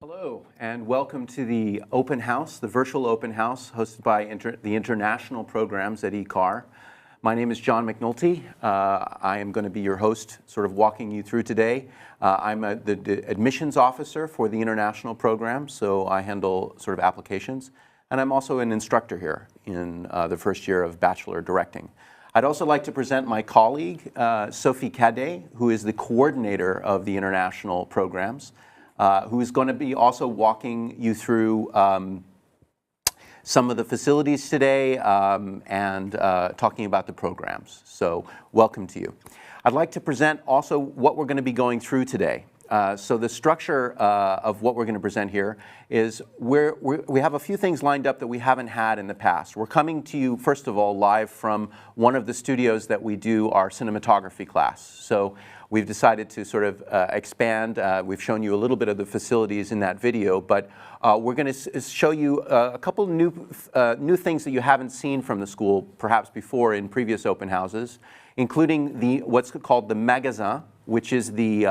Hello, and welcome to the open house, the virtual open house hosted by the international programs at Ecar. My name is John McNulty. I am going to be your host, sort of walking you through today. I'm the admissions officer for the international program, so I handle sort of applications. And I'm also an instructor here in the first year of Bachelor Directing. I'd also like to present my colleague, Sophie Cadet, who is the coordinator of the international programs. Who is going to be also walking you through some of the facilities today and talking about the programs. So welcome to you. I'd like to present also what we're going to be going through today. So the structure of what we're going to present here is we have a few things lined up that we haven't had in the past. We're coming to you, first of all, live from one of the studios that we do our cinematography class. So we've decided to sort of expand. We've shown you a little bit of the facilities in that video, but we're going to show you a couple new things that you haven't seen from the school, perhaps before in previous open houses, including what's called the magasin, which is the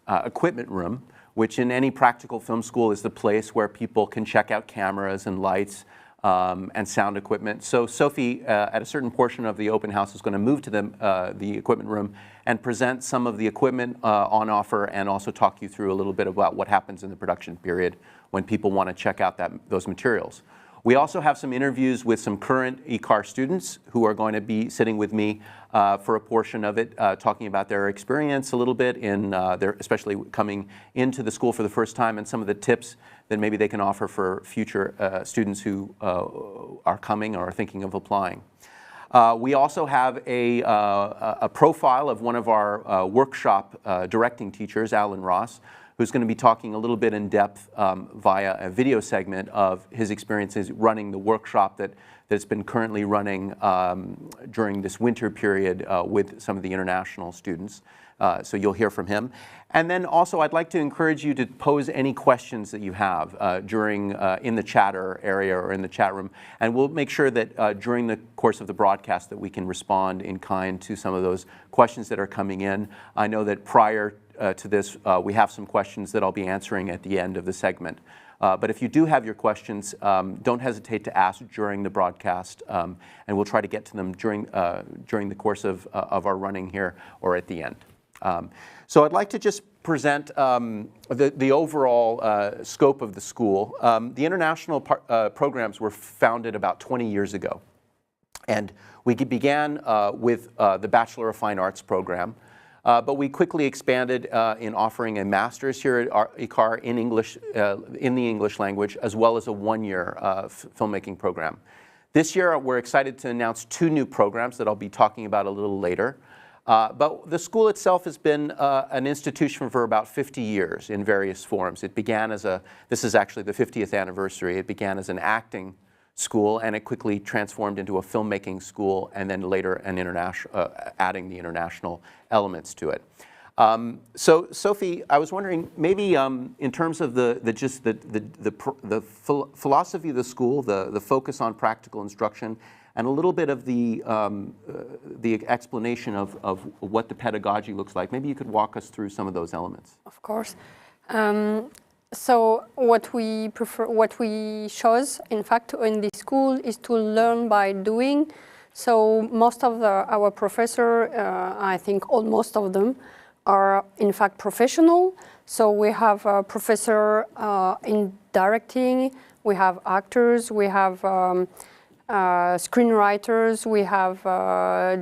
equipment room, which in any practical film school is the place where people can check out cameras and lights and sound equipment. So Sophie, at a certain portion of the open house, is going to move to the equipment room and present some of the equipment on offer and also talk you through a little bit about what happens in the production period when people want to check out those materials. We also have some interviews with some current ECAR students who are going to be sitting with me for a portion of it, talking about their experience a little bit, especially coming into the school for the first time, and some of the tips that maybe they can offer for future students who are coming or are thinking of applying. We also have a profile of one of our workshop directing teachers, Alan Ross, who's going to be talking a little bit in depth via a video segment of his experiences running the workshop that's been currently running during this winter period with some of the international students. So you'll hear from him. And then also I'd like to encourage you to pose any questions that you have in the chatter area or in the chat room. And we'll make sure that during the course of the broadcast that we can respond in kind to some of those questions that are coming in. I know that prior to this, we have some questions that I'll be answering at the end of the segment. But if you do have your questions, don't hesitate to ask during the broadcast, and we'll try to get to them during the course of our running here or at the end. So I'd like to just present the overall scope of the school. The international programs were founded about 20 years ago. And we began with the Bachelor of Fine Arts program. But we quickly expanded in offering a master's here at Ecar in English, in the English language, as well as a one-year filmmaking program. This year, we're excited to announce two new programs that I'll be talking about a little later. But the school itself has been an institution for about 50 years in various forms. It began as this is actually the 50th anniversary. It began as an acting school, and it quickly transformed into a filmmaking school, and then later an adding the international elements to it. So Sophie, I was wondering, maybe in terms of the philosophy of the school, the focus on practical instruction, and a little bit of the explanation of what the pedagogy looks like. Maybe you could walk us through some of those elements. Of course. So what we chose, in fact, in the school is to learn by doing. So most of our professors, I think almost of them, are in fact professional. So we have a professor in directing, we have actors, we have screenwriters, we have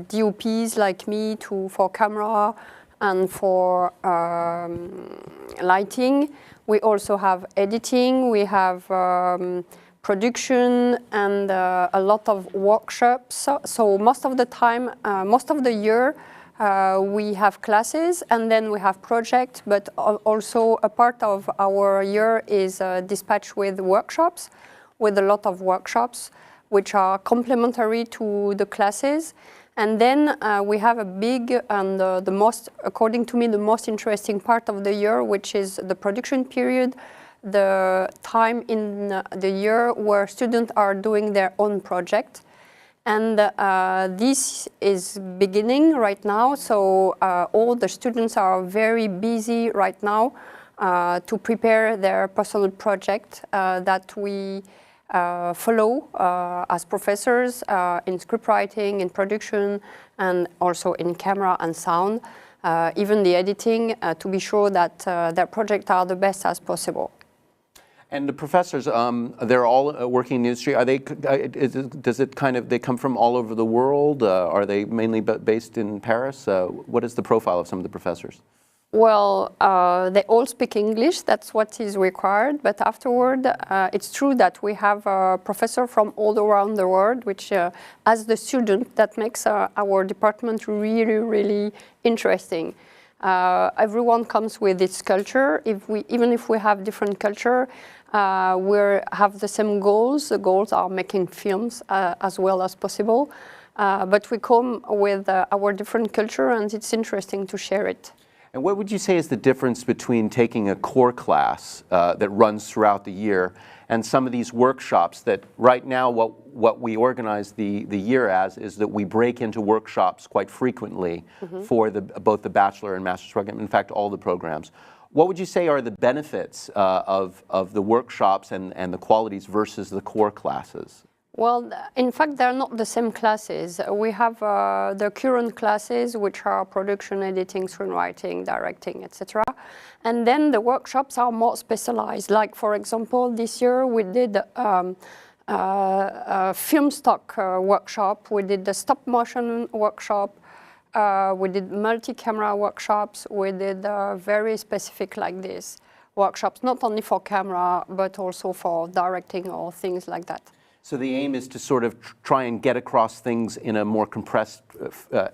DOPs like me for camera and for lighting. We also have editing, we have production and a lot of workshops. So most of the time, most of the year, we have classes and then we have projects, but also a part of our year is dispatched with workshops, with a lot of workshops, which are complementary to the classes. And then we have a big and according to me, the most interesting part of the year, which is the production period, the time in the year where students are doing their own project. And this is beginning right now, so all the students are very busy right now to prepare their personal project that we follow as professors in scriptwriting, in production, and also in camera and sound, even the editing, to be sure that their projects are the best as possible. And the professors, they're all working in the industry. Are they? Does it kind of? They come from all over the world. Are they mainly based in Paris? What is the profile of some of the professors? Well, they all speak English. That's what is required. But afterward, it's true that we have a professor from all around the world, which, as the student, that makes our department really, really interesting. Everyone comes with its culture. Even if we have different culture, we have the same goals. The goals are making films as well as possible. But we come with our different culture, and it's interesting to share it. And what would you say is the difference between taking a core class that runs throughout the year and some of these workshops that right now what we organize the year as is that we break into workshops quite frequently for both the bachelor and master's program, in fact all the programs. What would you say are the benefits of the workshops and the qualities versus the core classes? Well, in fact, they're not the same classes. We have the current classes, which are production, editing, screenwriting, directing, etc. And then the workshops are more specialized. Like, for example, this year we did a film stock workshop. We did the stop motion workshop. We did multi-camera workshops. We did very specific like this workshops, not only for camera, but also for directing or things like that. So the aim is to sort of try and get across things in a more compressed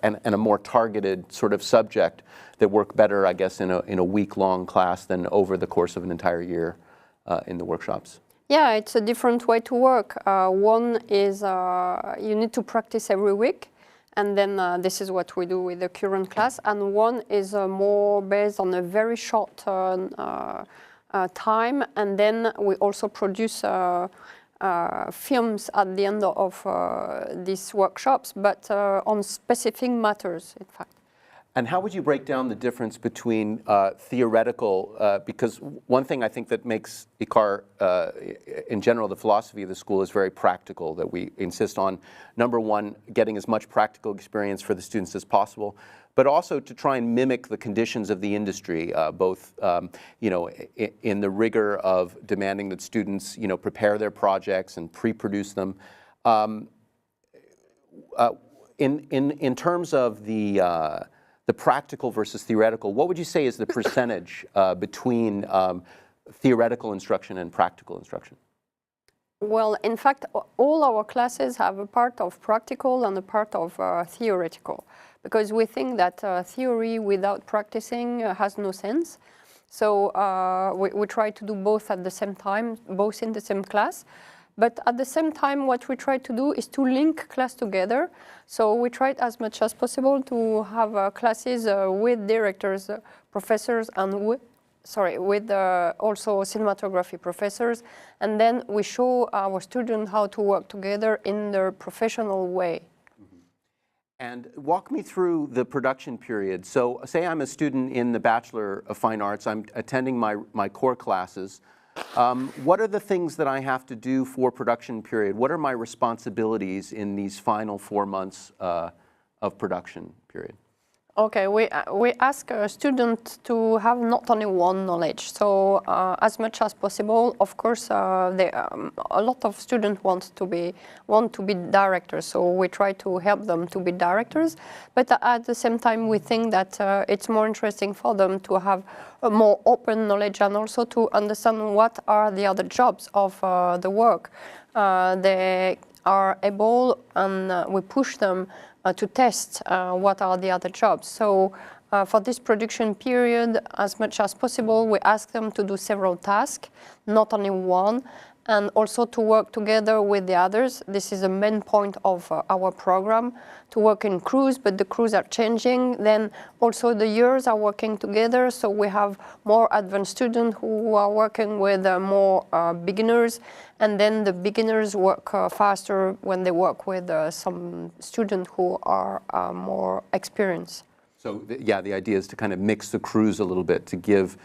and a more targeted sort of subject that work better, I guess, in a week-long class than over the course of an entire year in the workshops. Yeah, it's a different way to work. One is you need to practice every week, and then this is what we do with the current class. And one is more based on a very short time, and then we also produce films at the end of these workshops, but on specific matters, in fact. And how would you break down the difference between theoretical, because one thing I think that makes Ecar, in general, the philosophy of the school is very practical, that we insist on, number one, getting as much practical experience for the students as possible, but also to try and mimic the conditions of the industry, both in the rigor of demanding that students prepare their projects and pre-produce them. In terms of the practical versus theoretical, what would you say is the percentage between theoretical instruction and practical instruction? Well, in fact, all our classes have a part of practical and a part of theoretical, because we think that theory without practicing has no sense. So we try to do both at the same time, both in the same class. But at the same time, what we try to do is to link class together. So we try as much as possible to have classes with directors, professors, and with also cinematography professors. And then we show our students how to work together in their professional way. And walk me through the production period. So say I'm a student in the Bachelor of Fine Arts, I'm attending my core classes. What are the things that I have to do for production period? What are my responsibilities in these final 4 months of production period? Okay, we ask a student to have not only one knowledge. So as much as possible, of course, a lot of students want to be directors. So we try to help them to be directors. But at the same time, we think that it's more interesting for them to have a more open knowledge and also to understand what are the other jobs of the work. They are able, and we push them to test what are the other jobs. So for this production period, as much as possible, we ask them to do several tasks, not only one, and also to work together with the others. This is the main point of our program, to work in crews, but the crews are changing. Then also the years are working together, so we have more advanced students who are working with more beginners, and then the beginners work faster when they work with some students who are more experienced. So yeah, the idea is to kind of mix the crews a little bit to give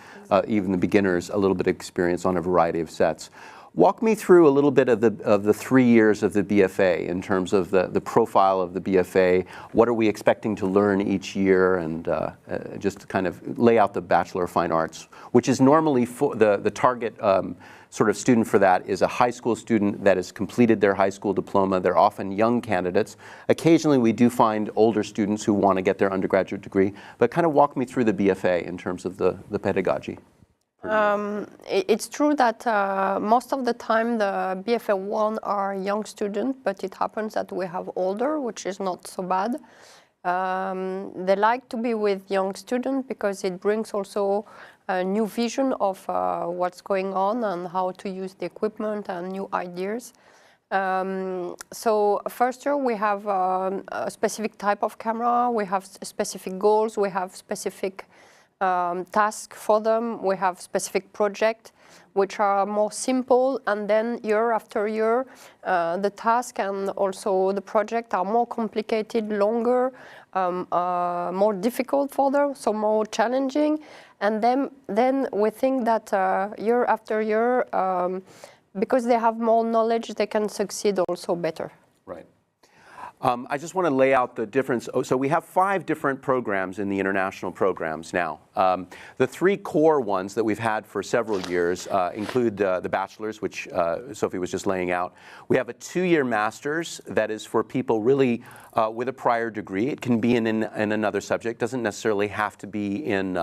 even the beginners a little bit of experience on a variety of sets. Walk me through a little bit of the 3 years of the BFA in terms of the profile of the BFA. What are we expecting to learn each year, and just to kind of lay out the Bachelor of Fine Arts, which is normally the target sort of student for that is a high school student that has completed their high school diploma. They're often young candidates. Occasionally we do find older students who want to get their undergraduate degree, but kind of walk me through the BFA in terms of the pedagogy. It's true that most of the time the BFA 1 are young students, but it happens that we have older, which is not so bad. They like to be with young students because it brings also a new vision of what's going on and how to use the equipment and new ideas. So first year we have a specific type of camera, we have specific goals, we have specific tasks for them, we have specific projects which are more simple, and then year after year the task and also the project are more complicated, longer, more difficult for them, so more challenging. And then we think that year after year, because they have more knowledge, they can succeed also better. Right. I just want to lay out the difference. So we have 5 different programs in the international programs now. The 3 core ones that we've had for several years include the bachelor's, which Sophie was just laying out. We have a 2-year master's that is for people really with a prior degree. It can be in another subject. Doesn't necessarily have to be in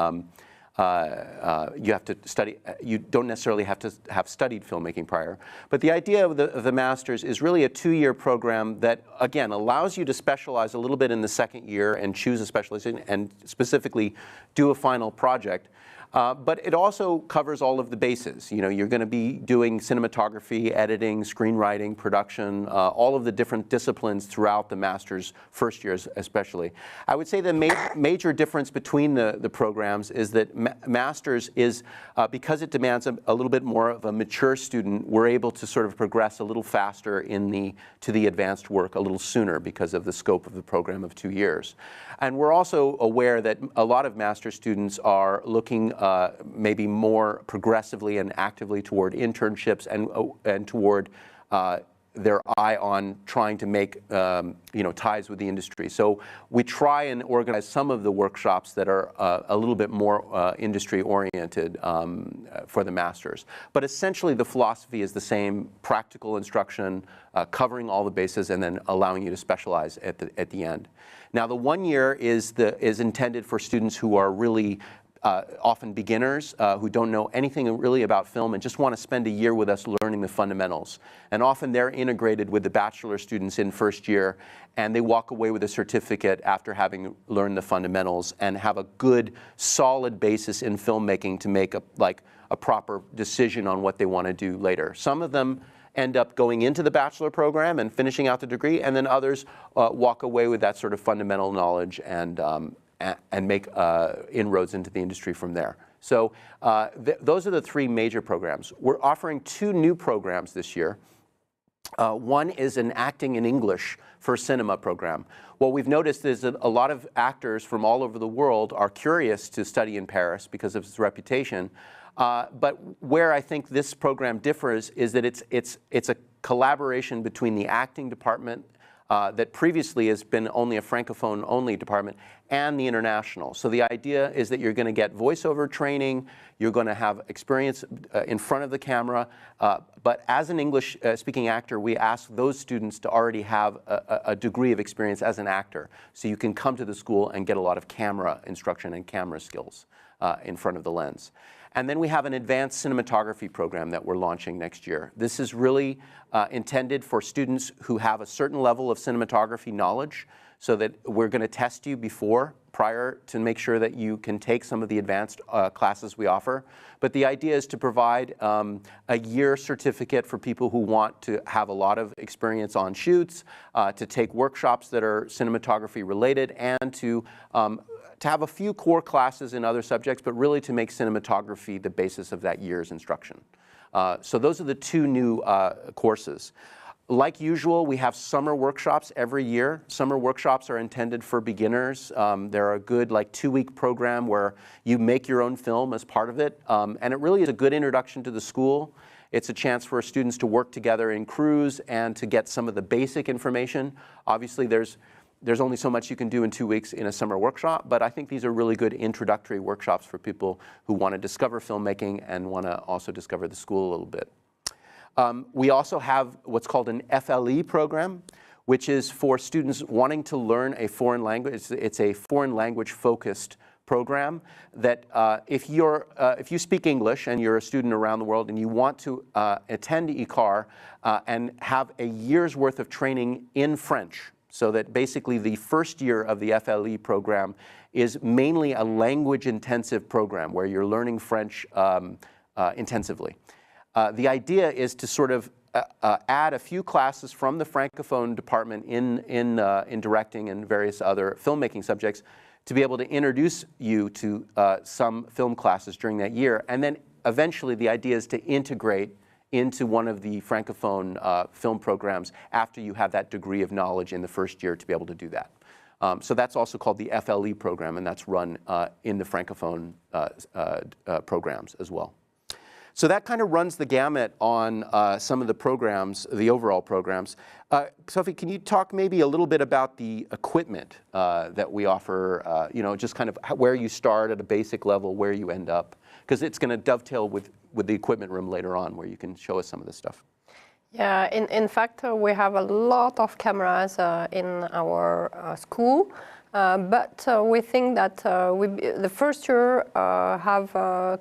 you have to study, you don't necessarily have to have studied filmmaking prior. But the idea of the master's is really a 2-year program that, again, allows you to specialize a little bit in the 2nd year and choose a specialization and specifically do a final project. But it also covers all of the bases. You know, you're going to be doing cinematography, editing, screenwriting, production, all of the different disciplines throughout the master's first years especially. I would say the major difference between the programs is that master's is, because it demands a little bit more of a mature student, we're able to sort of progress a little faster to the advanced work a little sooner because of the scope of the program of 2 years. And we're also aware that a lot of master's students are looking maybe more progressively and actively toward internships and toward their eye on trying to make ties with the industry. So we try and organize some of the workshops that are a little bit more industry oriented for the masters. But essentially the philosophy is the same: practical instruction, covering all the bases, and then allowing you to specialize at the end. Now the 1 year is intended for students who are really often beginners who don't know anything really about film and just want to spend a year with us learning the fundamentals. And often they're integrated with the bachelor students in first year, and they walk away with a certificate after having learned the fundamentals and have a good, solid basis in filmmaking to make a proper decision on what they want to do later. Some of them end up going into the bachelor program and finishing out the degree, and then others walk away with that sort of fundamental knowledge and make inroads into the industry from there. So those are the 3 major programs. We're offering 2 new programs this year. One is an Acting in English for Cinema program. What we've noticed is that a lot of actors from all over the world are curious to study in Paris because of its reputation. But where I think this program differs is that it's a collaboration between the acting department that previously has been only a Francophone-only department, and the international. So the idea is that you're going to get voiceover training, you're going to have experience in front of the camera, but as an English-speaking actor, we ask those students to already have a degree of experience as an actor. So you can come to the school and get a lot of camera instruction and camera skills in front of the lens. And then we have an advanced cinematography program that we're launching next year. This is really intended for students who have a certain level of cinematography knowledge, so that we're going to test you prior to make sure that you can take some of the advanced classes we offer. But the idea is to provide a year certificate for people who want to have a lot of experience on shoots, to take workshops that are cinematography related, and to have a few core classes in other subjects, but really to make cinematography the basis of that year's instruction. So those are the 2 new courses. Like usual, we have summer workshops every year. Summer workshops are intended for beginners. They're a good 2-week program where you make your own film as part of it. And it really is a good introduction to the school. It's a chance for students to work together in crews and to get some of the basic information. Obviously, there's only so much you can do in 2 weeks in a summer workshop, but I think these are really good introductory workshops for people who want to discover filmmaking and want to also discover the school a little bit. We also have what's called an FLE program, which is for students wanting to learn a foreign language. It's a foreign language focused program that if you speak English and you're a student around the world and you want to attend EICAR and have a year's worth of training in French, so that basically the first year of the FLE program is mainly a language intensive program where you're learning French intensively. The idea is to sort of add a few classes from the Francophone department in directing and various other filmmaking subjects to be able to introduce you to some film classes during that year. And then eventually the idea is to integrate into one of the Francophone film programs after you have that degree of knowledge in the first year to be able to do that. So that's also called the FLE program, and that's run in the Francophone programs as well. So that kind of runs the gamut on some of the programs, the overall programs. Sophie, can you talk maybe a little bit about the equipment that we offer, just kind of where you start at a basic level, where you end up? Because it's going to dovetail with the equipment room later on, where you can show us some of this stuff. Yeah, in fact, we have a lot of cameras in our school. But we think that the first year have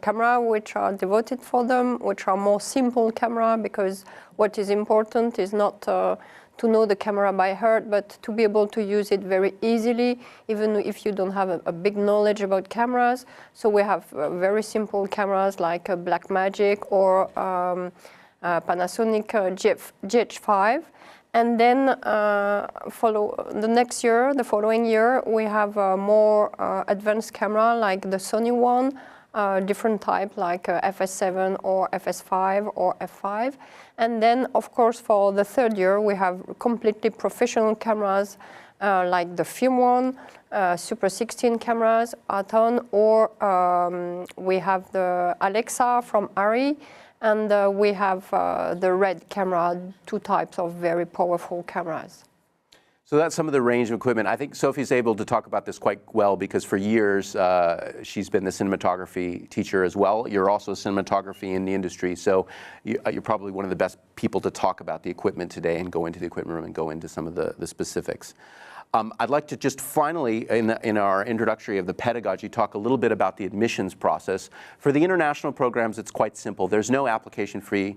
camera which are devoted for them, which are more simple camera, because what is important is not to know the camera by heart, but to be able to use it very easily, even if you don't have a big knowledge about cameras. So we have very simple cameras like a Blackmagic or Panasonic GH5. And then the following year, we have a more advanced camera like the Sony one, different type like FS7 or FS5 or F5. And then, of course, for the third year, we have completely professional cameras like the Film one, Super 16 cameras, Aton, or we have the Alexa from Arri. And we have the Red camera, 2 types of very powerful cameras. So that's some of the range of equipment. I think Sophie's able to talk about this quite well because for years she's been the cinematography teacher as well. You're also cinematography in the industry, so you're probably one of the best people to talk about the equipment today and go into the equipment room and go into some of the specifics. I'd like to just finally, in our introductory of the pedagogy, talk a little bit about the admissions process. For the international programs, it's quite simple. There's no application fee.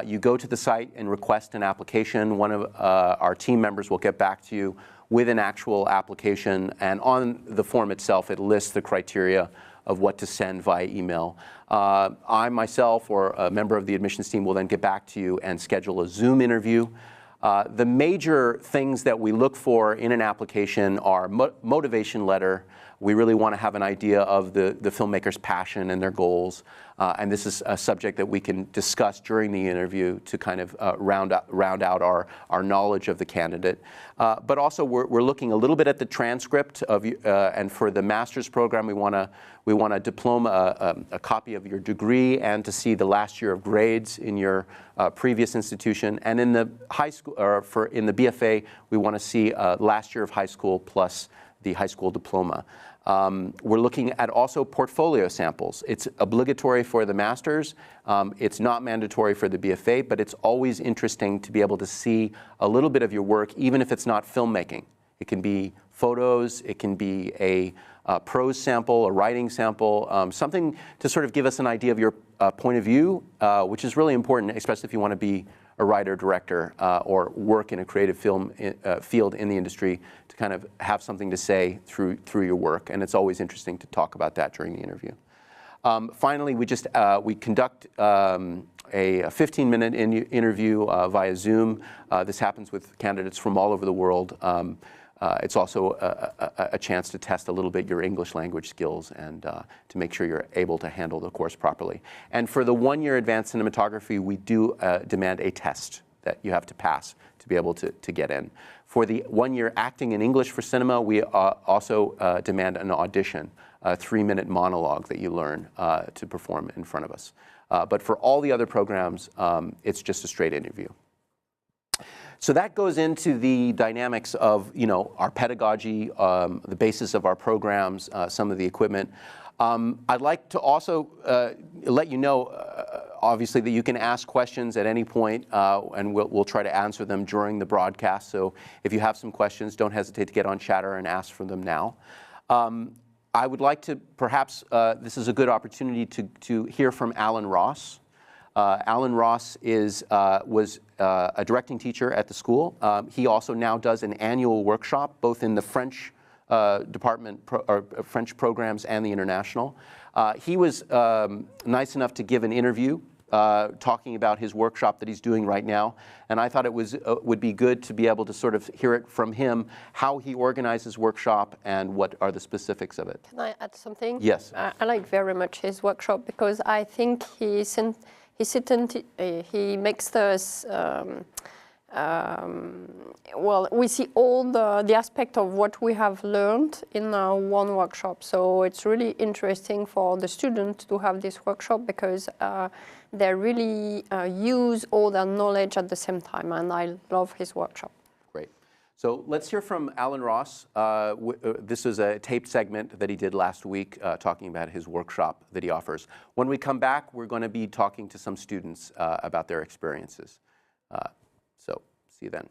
You go to the site and request an application. One of our team members will get back to you with an actual application. And on the form itself, it lists the criteria of what to send via email. I myself or a member of the admissions team will then get back to you and schedule a Zoom interview. The major things that we look for in an application are motivation letter. We really want to have an idea of the filmmaker's passion and their goals. And this is a subject that we can discuss during the interview to kind of round out our knowledge of the candidate. But also we're looking a little bit at the transcript of, and for the master's program, we want a diploma, a copy of your degree, and to see the last year of grades in your previous institution. And in the high school, or in the BFA, we want to see last year of high school plus the high school diploma. We're looking at also portfolio samples. It's obligatory for the master's. It's not mandatory for the BFA, but it's always interesting to be able to see a little bit of your work, even if it's not filmmaking. It can be photos, it can be a prose sample, a writing sample, something to sort of give us an idea of your point of view, which is really important, especially if you want to be a writer, director, or work in a creative film field in the industry, to kind of have something to say through your work. And it's always interesting to talk about that during the interview. Finally, we conduct a 15-minute interview via Zoom. This happens with candidates from all over the world. It's also a chance to test a little bit your English language skills and to make sure you're able to handle the course properly. And for the one-year advanced cinematography, we do demand a test that you have to pass to be able to get in. For the 1-year acting in English for cinema, we also demand an audition, a 3-minute monologue that you learn to perform in front of us. But for all the other programs, it's just a straight interview. So that goes into the dynamics of, our pedagogy, the basis of our programs, some of the equipment. I'd like to also let you know, obviously, that you can ask questions at any point, and we'll try to answer them during the broadcast. So if you have some questions, don't hesitate to get on Chatter and ask for them now. I would like to perhaps, this is a good opportunity to hear from Alan Ross. Alan Ross was a directing teacher at the school. He also now does an annual workshop, both in the French department, French programs and the international. He was nice enough to give an interview talking about his workshop that he's doing right now. And I thought it would be good to be able to sort of hear it from him, how he organizes workshop and what are the specifics of it. Can I add something? Yes. I like very much his workshop because I think he makes this, well, we see all the aspect of what we have learned in one workshop. So it's really interesting for the student to have this workshop because they really use all their knowledge at the same time, and I love his workshop. Great. So let's hear from Alan Ross. This is a taped segment that he did last week talking about his workshop that he offers. When we come back, we're going to be talking to some students about their experiences. So see you then.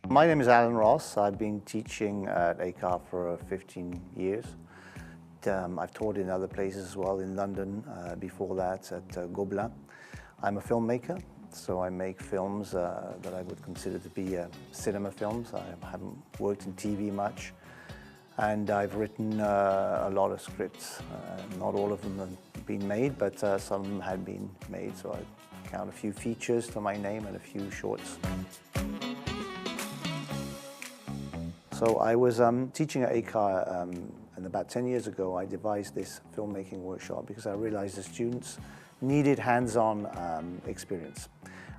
My name is Alan Ross. I've been teaching at Ecar for 15 years. I've taught in other places as well, in London, before that at Gobelin. I'm a filmmaker. So I make films that I would consider to be cinema films. I haven't worked in TV much. And I've written a lot of scripts. Not all of them have been made, but some had been made. So I count a few features to my name and a few shorts. So I was teaching at Ecar, and about 10 years ago I devised this filmmaking workshop because I realized the students needed hands-on experience.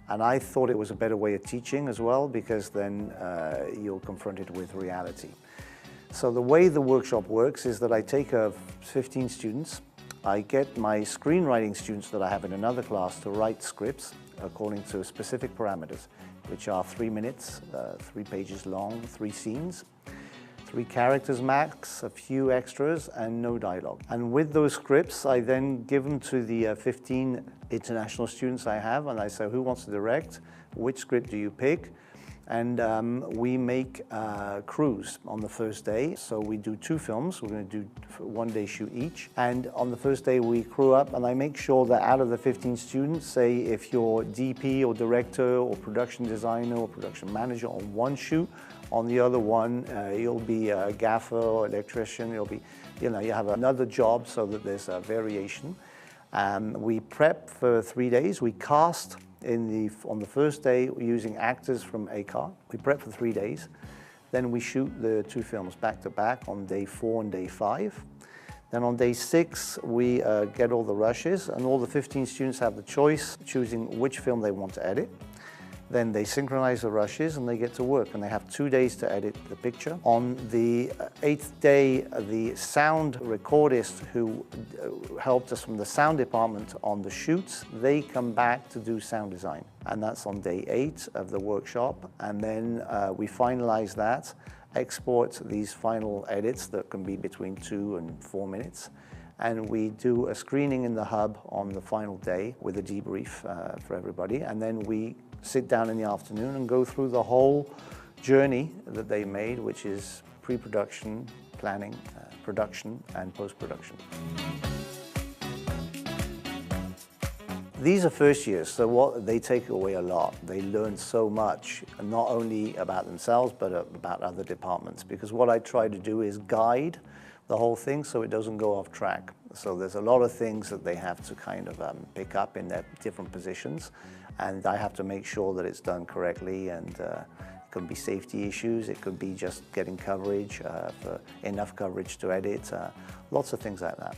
And I thought it was a better way of teaching as well, because then you're confronted with reality. So the way the workshop works is that I take 15 students, I get my screenwriting students that I have in another class to write scripts according to specific parameters, which are 3 minutes, 3 pages long, 3 scenes, 3 characters max, a few extras, and no dialogue. And with those scripts, I then give them to the 15 international students I have, and I say, who wants to direct? Which script do you pick? And we make crews on the first day. So we do 2 films. We're going to do 1-day shoot each. And on the first day, we crew up, and I make sure that out of the 15 students, say if you're DP or director or production designer or production manager on one shoot, on the other one, you'll be a gaffer or electrician. You'll be, you have another job so that there's a variation. We prep for 3 days. We cast on the first day using actors from Ecar. We prep for 3 days. Then we shoot the 2 films back to back on day 4 and day 5. Then on day 6, we get all the rushes, and all the 15 students have the choice choosing which film they want to edit. Then they synchronize the rushes and they get to work, and they have 2 days to edit the picture. On the 8th day, the sound recordist who helped us from the sound department on the shoots, they come back to do sound design. And that's on day 8 of the workshop. And then we finalize that, export these final edits that can be between 2 and 4 minutes. And we do a screening in the hub on the final day with a debrief for everybody. And then we sit down in the afternoon and go through the whole journey that they made, which is pre-production, planning, production, and post-production. These are first years, so what they take away a lot. They learn so much, not only about themselves, but about other departments. Because what I try to do is guide the whole thing so it doesn't go off track. So there's a lot of things that they have to kind of pick up in their different positions, and I have to make sure that it's done correctly. And it can be safety issues, it could be just getting coverage, for enough coverage to edit, lots of things like that.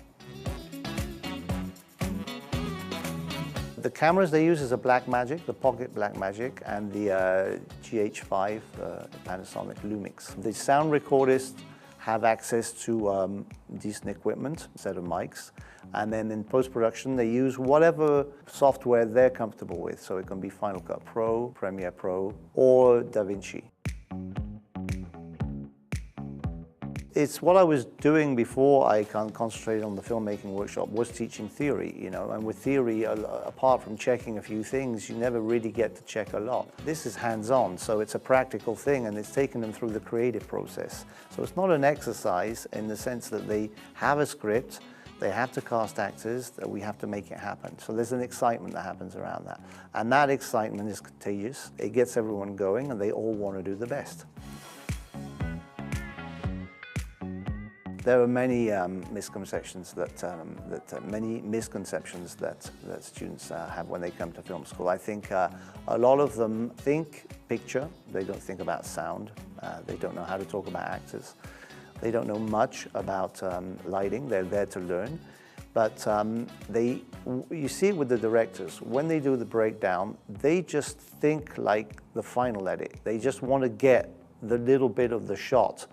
The cameras they use is a Blackmagic, the Pocket Blackmagic, and the GH5 Panasonic Lumix. The sound recordists have access to decent equipment, a set of mics, and then in post-production they use whatever software they're comfortable with. So it can be Final Cut Pro, Premiere Pro, or DaVinci. It's what I was doing before I concentrated on the filmmaking workshop, was teaching theory, you know, and with theory, apart from checking a few things, you never really get to check a lot. This is hands-on, so it's a practical thing, and it's taken them through the creative process. So it's not an exercise in the sense that they have a script, they have to cast actors, that we have to make it happen. So there's an excitement that happens around that. And that excitement is contagious. It gets everyone going, and they all want to do the best. There are many misconceptions that students have when they come to film school. I think a lot of them think picture. They don't think about sound. They don't know how to talk about actors. They don't know much about lighting. They're there to learn. But you see it with the directors. When they do the breakdown, they just think like the final edit. They just want to get the little bit of the shot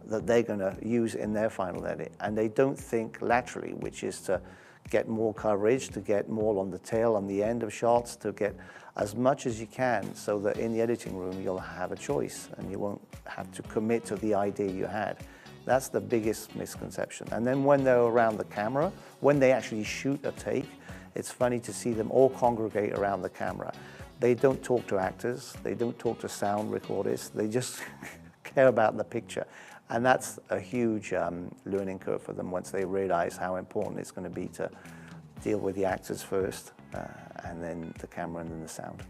that they're going to use in their final edit. And they don't think laterally, which is to get more coverage, to get more on the tail, on the end of shots, to get as much as you can so that in the editing room you'll have a choice and you won't have to commit to the idea you had. That's the biggest misconception. And then when they're around the camera, when they actually shoot a take, it's funny to see them all congregate around the camera. They don't talk to actors, they don't talk to sound recordists, they just care about the picture. And that's a huge learning curve for them once they realize how important it's going to be to deal with the actors first, and then the camera and then the sound.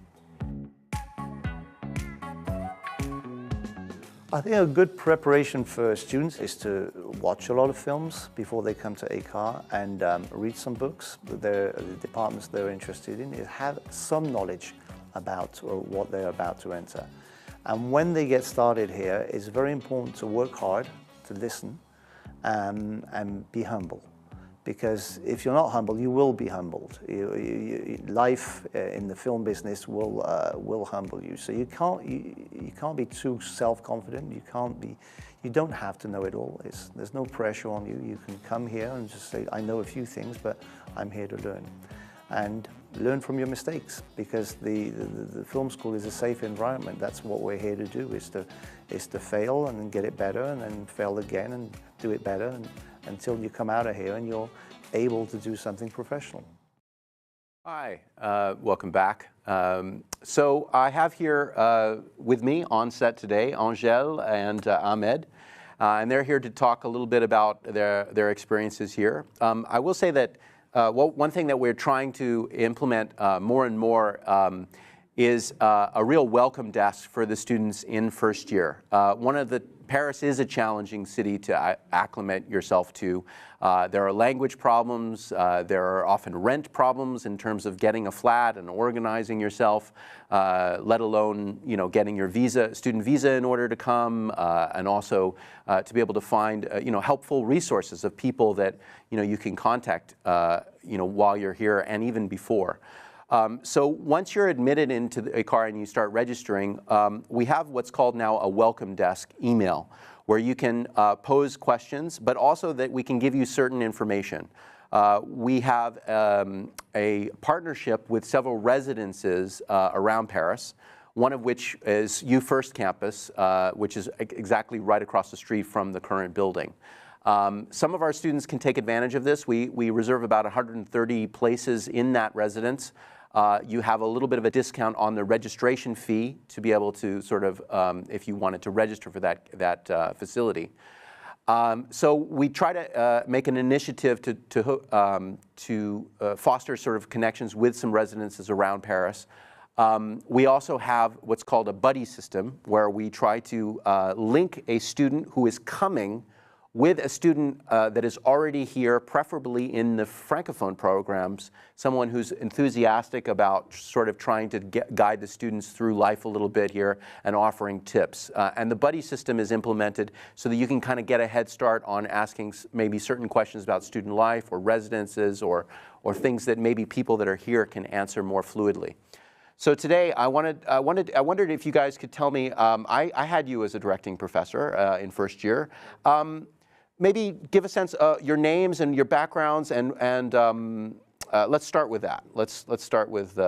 I think a good preparation for students is to watch a lot of films before they come to Ecar and read some books that the departments they're interested in, have some knowledge about what they're about to enter. And when they get started here, it's very important to work hard, to listen, and be humble. Because if you're not humble, you will be humbled. Life in the film business will humble you. So you can't be too self-confident. You don't have to know it all. There's no pressure on you. You can come here and just say, I know a few things, but I'm here to learn. And learn from your mistakes, because the film school is a safe environment. That's what we're here to do, is to fail and then get it better, and then fail again and do it better, and until you come out of here and you're able to do something professional. Hi, welcome back. So I have here with me on set today Angèle and Ahmed, and they're here to talk a little bit about their experiences here. I will say that one thing that we're trying to implement more and more is a real welcome desk for the students in first year. Paris is a challenging city to acclimate yourself to. There are language problems, there are often rent problems in terms of getting a flat and organizing yourself, let alone getting your student visa in order to come, and also to be able to find helpful resources of people that you can contact while you're here and even before. So once you're admitted into the Ecar and you start registering, we have what's called now a welcome desk email, where you can pose questions, but also that we can give you certain information. We have a partnership with several residences around Paris, one of which is U1 campus, which is exactly right across the street from the current building. Some of our students can take advantage of this. We reserve about 130 places in that residence. You have a little bit of a discount on the registration fee to be able to sort of, if you wanted to register for that facility. So we try to make an initiative to foster sort of connections with some residences around Paris. We also have what's called a buddy system, where we try to link a student who is coming with a student that is already here, preferably in the Francophone programs, someone who's enthusiastic about sort of trying to guide the students through life a little bit here and offering tips. And the buddy system is implemented so that you can kind of get a head start on asking maybe certain questions about student life or residences or things that maybe people that are here can answer more fluidly. So today, I wondered if you guys could tell me. I had you as a directing professor in first year. Maybe give a sense of your names and your backgrounds, and let's start with that. Let's start with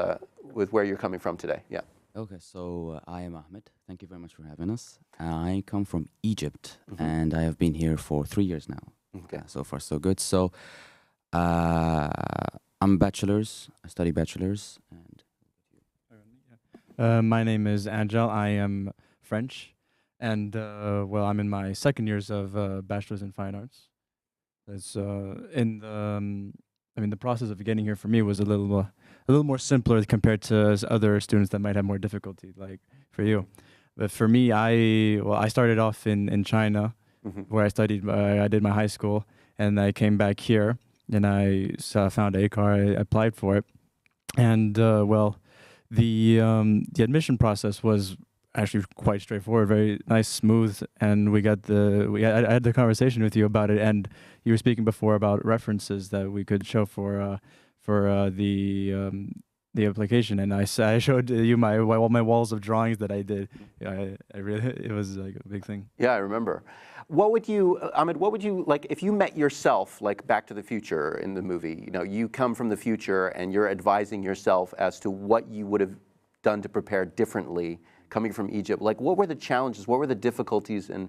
where you're coming from today. Yeah. Okay, so I am Ahmed. Thank you very much for having us. I come from Egypt, and I have been here for 3 years now. Okay. So far, so good. So I'm a bachelor's. I study bachelor's. And my name is Angel. I am French. And, well, I'm in my second years of Bachelor's in Fine Arts. It's, the process of getting here for me was a little more simpler compared to other students that might have more difficulty, like for you. But for me, I started off in China, where I studied, I did my high school, and I came back here, and I found Ecar, I applied for it. And, well, the admission process was actually quite straightforward, very nice, smooth, and I had the conversation with you about it, and you were speaking before about references that we could show for the application, and I showed you all my walls of drawings that I did. I really, it was like a big thing. Yeah, I remember. What would you, Ahmed? What would you like if you met yourself, like Back to the Future in the movie? You know, you come from the future, and you're advising yourself as to what you would have done to prepare differently. Coming from Egypt, like what were the challenges, what were the difficulties, and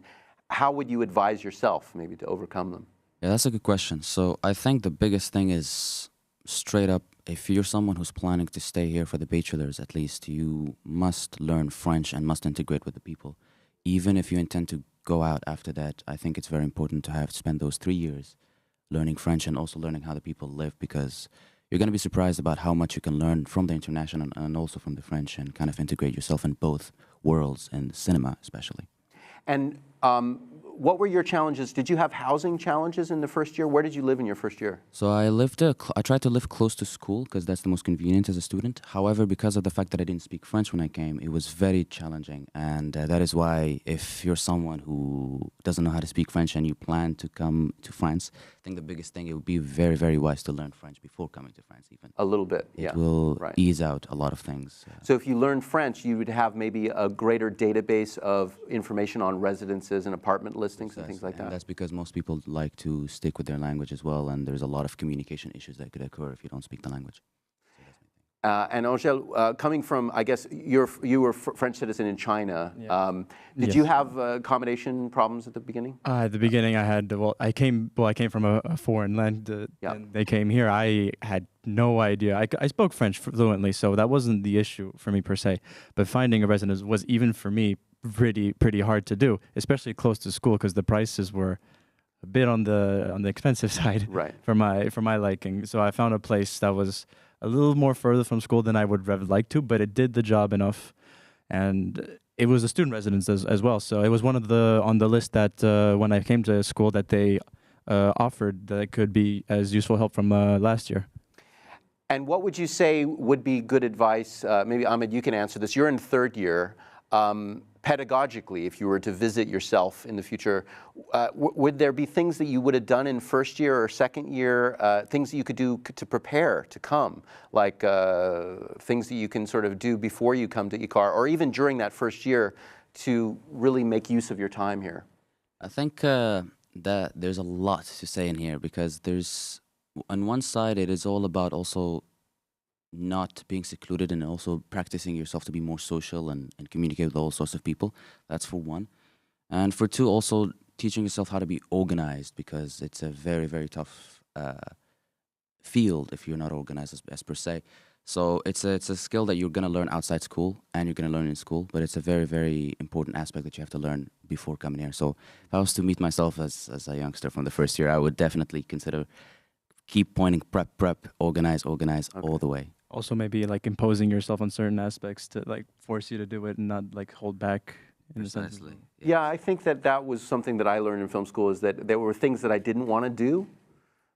how would you advise yourself maybe to overcome them? Yeah, that's a good question. So I think the biggest thing is straight up, if you're someone who's planning to stay here for the bachelor's at least, you must learn French and must integrate with the people. Even if you intend to go out after that, I think it's very important to spend those 3 years learning French and also learning how the people live, because you're going to be surprised about how much you can learn from the international and also from the French, and kind of integrate yourself in both worlds, and cinema especially. And what were your challenges? Did you have housing challenges in the first year? Where did you live in your first year? So I tried to live close to school because that's the most convenient as a student. However, because of the fact that I didn't speak French when I came, it was very challenging. And that is why if you're someone who doesn't know how to speak French and you plan to come to France, I think the biggest thing, it would be very, very wise to learn French before coming to France even. A little bit, yeah. It will ease out a lot of things. So if you learn French, you would have maybe a greater database of information on residences and apartment listings and things like that. And that's because most people like to stick with their language as well, and there's a lot of communication issues that could occur if you don't speak the language. And Angel, coming from, I guess you were French citizen in China. Yeah. Did you have accommodation problems at the beginning? At the beginning, I came from a foreign land, and they came here. I had no idea. I spoke French fluently, so that wasn't the issue for me per se. But finding a residence was, even for me, pretty hard to do, especially close to school, because the prices were a bit on the expensive side, right, for my liking. So I found a place that was a little more further from school than I would have liked to, but it did the job enough, and it was a student residence as well. So it was one of on the list that when I came to school that they offered that could be as useful help from last year. And what would you say would be good advice? Maybe Ahmed, you can answer this. You're in third year. Pedagogically, if you were to visit yourself in the future, would there be things that you would have done in first year or second year, things that you could do to prepare to come, like things that you can sort of do before you come to Ecar, or even during that first year, to really make use of your time here? I think that there's a lot to say in here, because on one side, it is all about also not being secluded and also practicing yourself to be more social and communicate with all sorts of people. That's for one. And for two, also teaching yourself how to be organized, because it's a very, very tough field if you're not organized as per se. So it's a skill that you're going to learn outside school and you're going to learn in school, but it's a very, very important aspect that you have to learn before coming here. So if I was to meet myself as a youngster from the first year, I would definitely consider keep pointing prep, organize all the way. Also maybe like imposing yourself on certain aspects to like force you to do it and not like hold back in the sense of- Precisely. Yeah, I think that that was something that I learned in film school, is that there were things that I didn't want to do,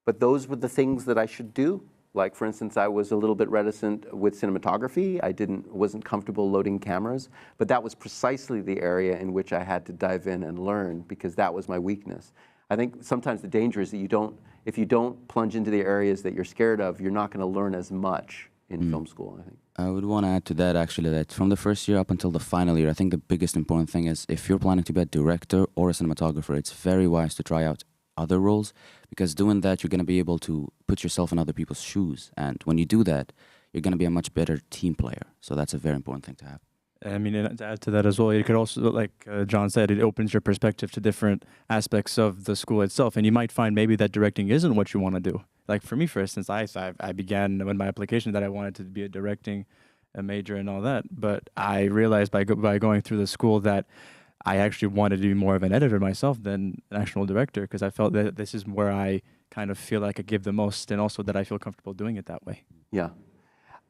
but those were the things that I should do. Like, for instance, I was a little bit reticent with cinematography. I wasn't comfortable loading cameras, but that was precisely the area in which I had to dive in and learn, because that was my weakness. I think sometimes the danger is that if you don't plunge into the areas that you're scared of, you're not going to learn as much in film school, I think. I would want to add to that, actually, that from the first year up until the final year, I think the biggest important thing is, if you're planning to be a director or a cinematographer, it's very wise to try out other roles, because doing that, you're going to be able to put yourself in other people's shoes. And when you do that, you're going to be a much better team player. So that's a very important thing to have. I mean, and to add to that as well, it could also, like John said, it opens your perspective to different aspects of the school itself, and you might find maybe that directing isn't what you want to do. Like for me, for instance, I began with my application that I wanted to be a major and all that, but I realized by going through the school that I actually wanted to be more of an editor myself than an actual director, because I felt that this is where I kind of feel like I give the most, and also that I feel comfortable doing it that way. Yeah.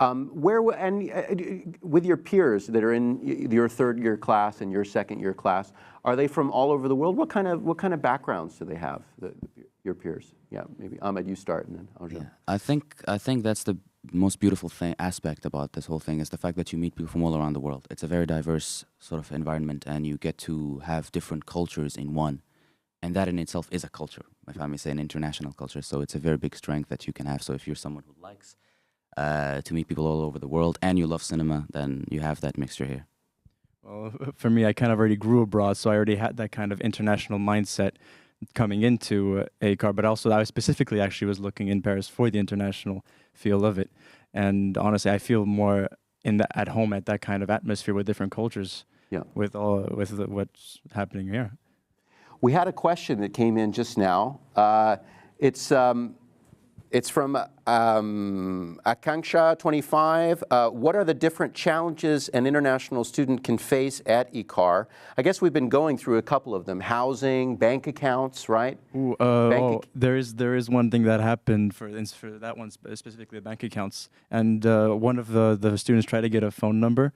With your peers that are in your third-year class and your second-year class, are they from all over the world? What kind of backgrounds do they have, your peers? Yeah, maybe Ahmed, you start, and then I'll Yeah. I think that's the most beautiful aspect about this whole thing, is the fact that you meet people from all around the world. It's a very diverse sort of environment, and you get to have different cultures in one. And that in itself is a culture, if I may say, an international culture. So it's a very big strength that you can have. So if you're someone who likes to meet people all over the world and you love cinema, then you have that mixture here. Well, for me, I kind of already grew abroad, so I already had that kind of international mindset coming into EICAR, but also I specifically actually was looking in Paris for the international feel of it. And honestly, I feel more at home at that kind of atmosphere with different cultures, Yeah. with what's happening here. We had a question that came in just now. It's from Akanksha 25. What are the different challenges an international student can face at EICAR? I guess we've been going through a couple of them: housing, bank accounts, right? There is one thing that happened for that one specifically, the bank accounts, and one of the students tried to get a phone number.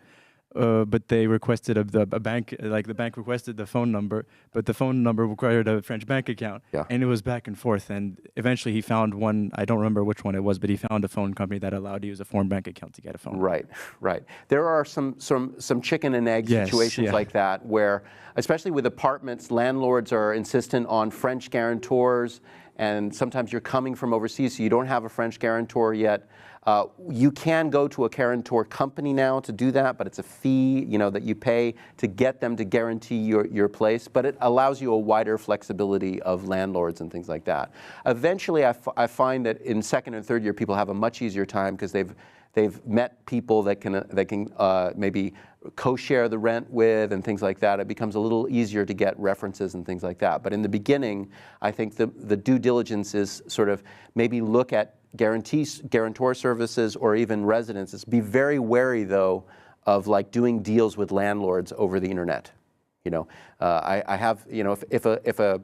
But they requested a bank, like the bank requested the phone number, but the phone number required a French bank account. Yeah. And it was back and forth. And eventually he found one, I don't remember which one it was, but he found a phone company that allowed to use a foreign bank account to get a phone. Right, right. There are some chicken and egg situations like that, where, especially with apartments, landlords are insistent on French guarantors, and sometimes you're coming from overseas, so you don't have a French guarantor yet. You can go to a guarantor company now to do that, but it's a fee, that you pay to get them to guarantee your place. But it allows you a wider flexibility of landlords and things like that. Eventually, I find that in second and third year, people have a much easier time because they've met people that can maybe co-share the rent with and things like that. It becomes a little easier to get references and things like that. But in the beginning, I think the due diligence is sort of maybe look at guarantor services or even residences. Be very wary, though, of like doing deals with landlords over the internet. I have, if a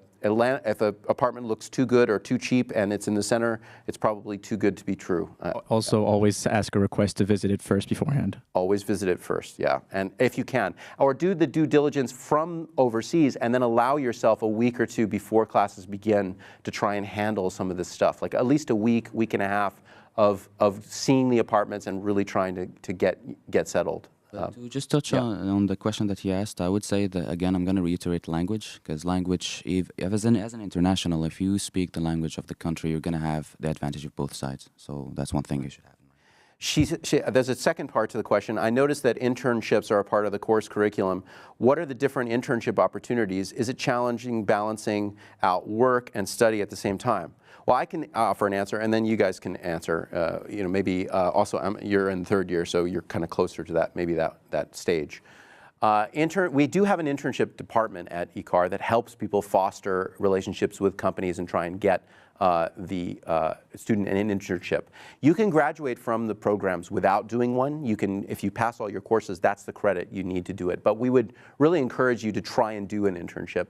apartment looks too good or too cheap and it's in the center, it's probably too good to be true. Also, always ask a request to visit it first beforehand. Always visit it first, yeah, and if you can. Or do the due diligence from overseas and then allow yourself a week or two before classes begin to try and handle some of this stuff. Like at least a week and a half of seeing the apartments and really trying to get settled. To just touch on the question that he asked, I would say that, again, I'm going to reiterate language, because language, as an international, if you speak the language of the country, you're going to have the advantage of both sides. So that's one thing you should have in mind. There's a second part to the question. I noticed that internships are a part of the course curriculum. What are the different internship opportunities? Is it challenging balancing out work and study at the same time? Well, I can offer an answer, and then you guys can answer. Maybe also you're in third year, so you're kind of closer to that, maybe that stage. We do have an internship department at EICAR that helps people foster relationships with companies and try and get the student an internship. You can graduate from the programs without doing one. You can, if you pass all your courses, that's the credit you need to do it. But we would really encourage you to try and do an internship.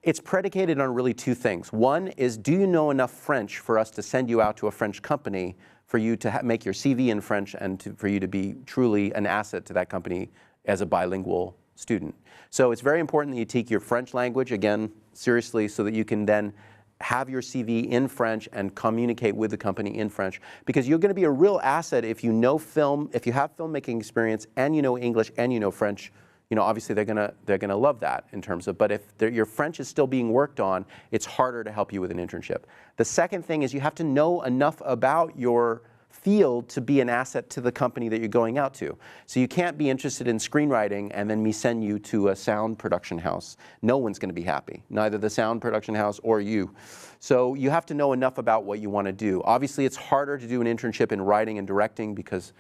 It's predicated on really two things. One is, do you know enough French for us to send you out to a French company for you to make your CV in French and for you to be truly an asset to that company as a bilingual student. So it's very important that you take your French language, again, seriously, so that you can then have your CV in French and communicate with the company in French, because you're going to be a real asset if you know film, if you have filmmaking experience and you know English and you know French. You know, obviously they're gonna love that in terms of, but if your French is still being worked on, it's harder to help you with an internship. The second thing is you have to know enough about your field to be an asset to the company that you're going out to. So you can't be interested in screenwriting and then me send you to a sound production house. No one's going to be happy, neither the sound production house or you. So you have to know enough about what you want to do. Obviously, it's harder to do an internship in writing and directing because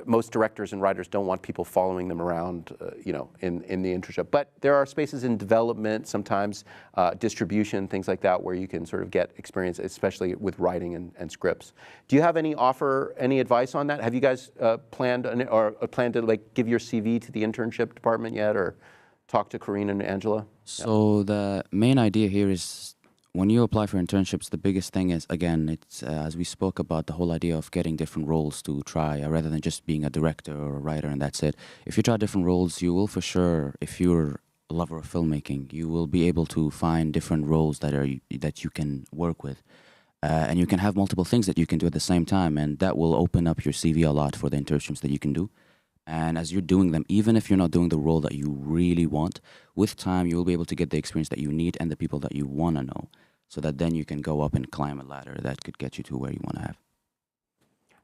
most directors and writers don't want people following them around, you know, in the internship. But there are spaces in development, sometimes distribution, things like that, where you can sort of get experience, especially with writing and scripts. Do you have any advice on that? Have you guys planned to like give your CV to the internship department yet, or talk to Corinne and Angela? So the main idea here is, when you apply for internships, the biggest thing is, again, it's as we spoke about, the whole idea of getting different roles to try, rather than just being a director or a writer and that's it. If you try different roles, you will for sure, if you're a lover of filmmaking, you will be able to find different roles that you can work with. And you can have multiple things that you can do at the same time, and that will open up your CV a lot for the internships that you can do. And as you're doing them, even if you're not doing the role that you really want, with time you will be able to get the experience that you need and the people that you want to know, so that then you can go up and climb a ladder that could get you to where you want to have.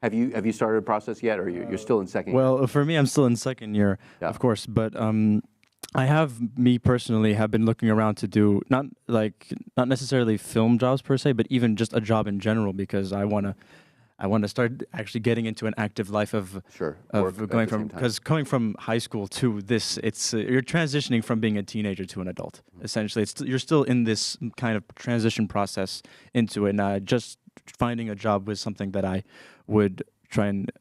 Have you started a process yet, or you're still in second year? Well, for me, I'm still in second year, of course, but me personally have been looking around to do not necessarily film jobs per se, but even just a job in general, because I want to start actually getting into an active life of going from, because coming from high school to this, it's you're transitioning from being a teenager to an adult. Essentially, you're still in this kind of transition process into it. And just finding a job was something that I would try and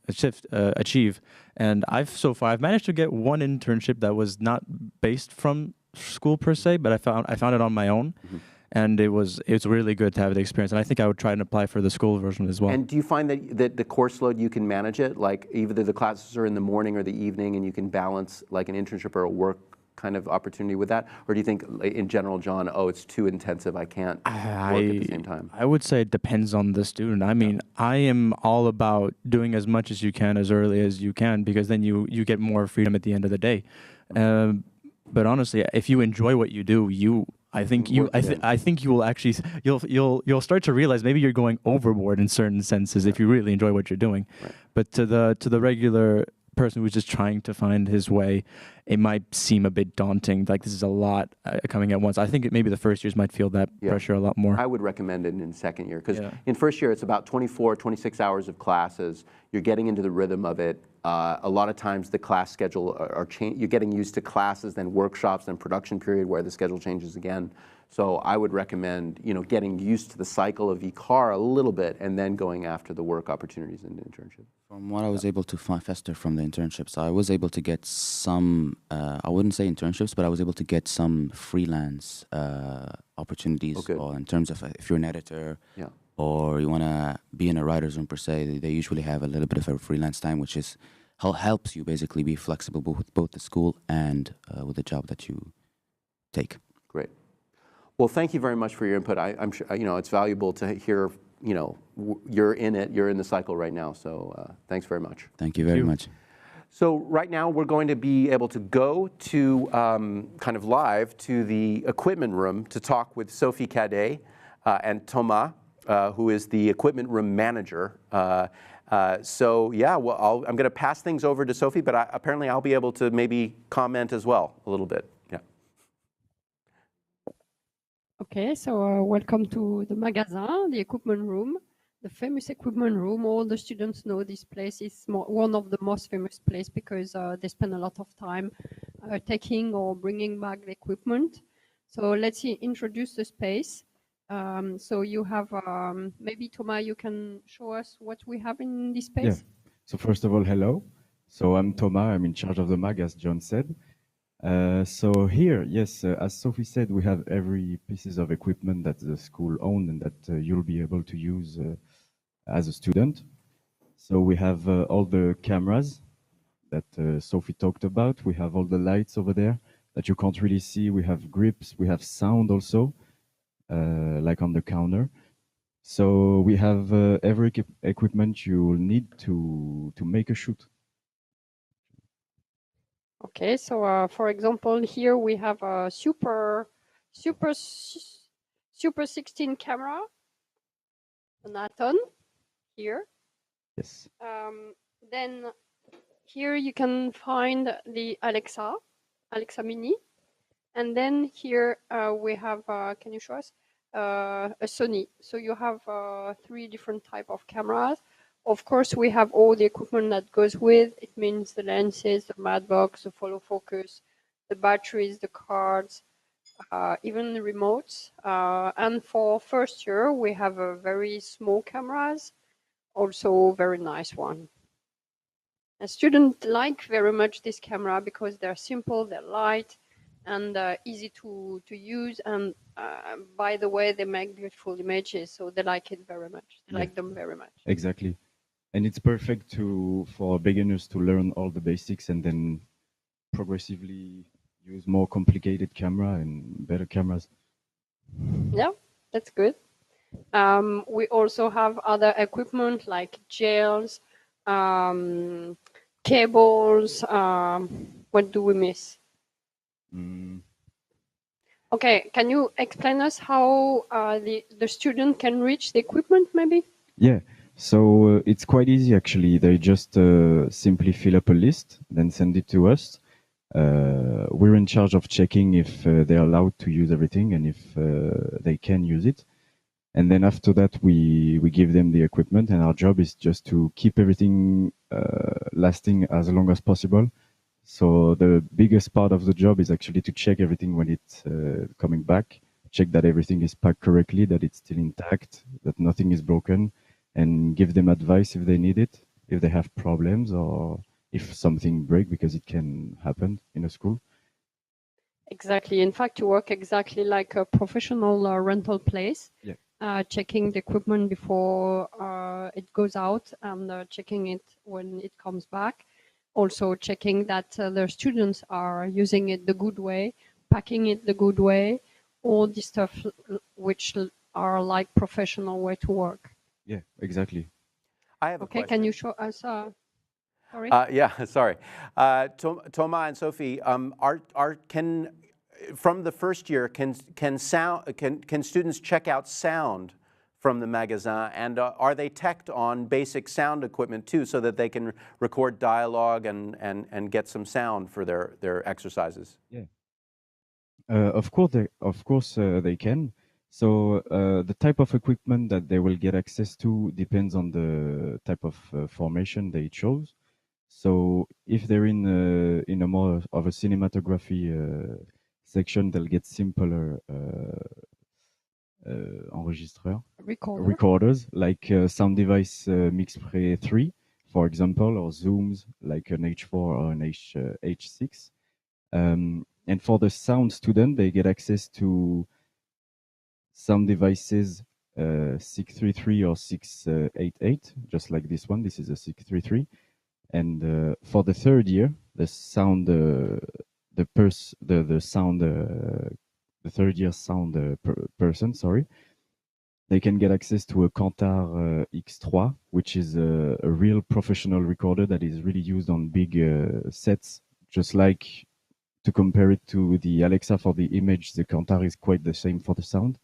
achieve. And I've managed to get one internship that was not based from school per se, but I found it on my own. Mm-hmm. And it's really good to have the experience. And I think I would try and apply for the school version as well. And do you find that the course load, you can manage it? Like either the classes are in the morning or the evening, and you can balance like an internship or a work kind of opportunity with that? Or do you think in general, John, it's too intensive, I can't work at the same time? I would say it depends on the student. I mean, I am all about doing as much as you can as early as you can, because then you get more freedom at the end of the day. But honestly, if you enjoy what you do, I think you will actually you'll start to realize maybe you're going overboard in certain senses if you really enjoy what you're doing. Right. But to the regular person who's just trying to find his way, it might seem a bit daunting. Like, this is a lot coming at once. I think maybe the first years might feel that pressure a lot more. I would recommend it in second year, because in first year it's about 24, 26 hours of classes. You're getting into the rhythm of it. A lot of times the class schedule you're getting used to classes, then workshops, then production period where the schedule changes again. So I would recommend, getting used to the cycle of ECAR a little bit, and then going after the work opportunities in the internship. From what I was able to fester from the internships, I was able to get some, I wouldn't say internships, but I was able to get some freelance opportunities. Or in terms of if you're an editor, or you want to be in a writer's room per se, they usually have a little bit of a freelance time, which is helps you basically be flexible with both the school and with the job that you take. Great. Well, thank you very much for your input. I'm sure it's valuable to hear. You're in it. You're in the cycle right now. So thanks very much. Thank you very much. So right now we're going to be able to go to kind of live to the equipment room to talk with Sophie Cadet and Thomas, who is the equipment room manager. So yeah, well, I'm going to pass things over to Sophie, but apparently I'll be able to maybe comment as well a little bit. Yeah. Okay, so welcome to the magazine, the equipment room, the famous equipment room. All the students know this place is one of the most famous places because they spend a lot of time taking or bringing back the equipment. So let's introduce the space. So you have, maybe Thomas, you can show us what we have in this space? Yeah. So first of all, hello. So I'm Thomas, I'm in charge of the mag, as John said. So here, yes, as Sophie said, we have every pieces of equipment that the school owns and that you'll be able to use as a student. So we have all the cameras that Sophie talked about. We have all the lights over there that you can't really see. We have grips, we have sound also, like on the counter. So we have every equipment you will need to make a shoot. Okay, so for example, here we have a super 16 camera, an Aton here. Yes. Then here you can find the Alexa Mini. And then here we have, can you show us? A Sony. So you have 3 different type of cameras. Of course, we have all the equipment that goes with. It means the lenses, the matte box, the follow focus, the batteries, the cards, even the remotes. And for first year, we have a very small cameras, also very nice one. A student like very much this camera because they're simple, they're light, and easy to use. And by the way, they make beautiful images, so they like it very much. They like them very much. Exactly. And it's perfect for beginners to learn all the basics and then progressively use more complicated camera and better cameras. Yeah, that's good. We also have other equipment like gels, cables. What do we miss? Okay, can you explain us how the student can reach the equipment maybe? Yeah, so it's quite easy actually. They just simply fill up a list, then send it to us. We're in charge of checking if they're allowed to use everything and if they can use it. And then after that, we give them the equipment, and our job is just to keep everything lasting as long as possible. So the biggest part of the job is actually to check everything when it's coming back, check that everything is packed correctly, that it's still intact, that nothing is broken, and give them advice if they need it, if they have problems or if something breaks, because it can happen in a school. Exactly. In fact, you work exactly like a professional rental place. Yeah. Checking the equipment before it goes out and checking it when it comes back. Also checking that the students are using it the good way, packing it the good way, all the stuff which are like professional way to work. Yeah, exactly. I have a Okay, question. can you show us? Sorry. Yeah, sorry. Thomas and Sophie, from the first year, can students check out sound from the magasin, and are they teched on basic sound equipment too, so that they can record dialogue and get some sound for their exercises? Yeah. Of course, they can. So the type of equipment that they will get access to depends on the type of formation they chose. So if they're in a more of a cinematography section, they'll get simpler enregistreurs, recorders, like Sound Device Mixpre 3, for example, or Zooms like an H4 or an H6. And for the sound student, they get access to some devices 633 or 688, just like this one. This is a 633. And for the third year, the sound, the third year sound person, sorry, they can get access to a Kantar X3, which is a real professional recorder that is really used on big sets, just like, to compare it to the Alexa for the image, the Kantar is quite the same for the sound.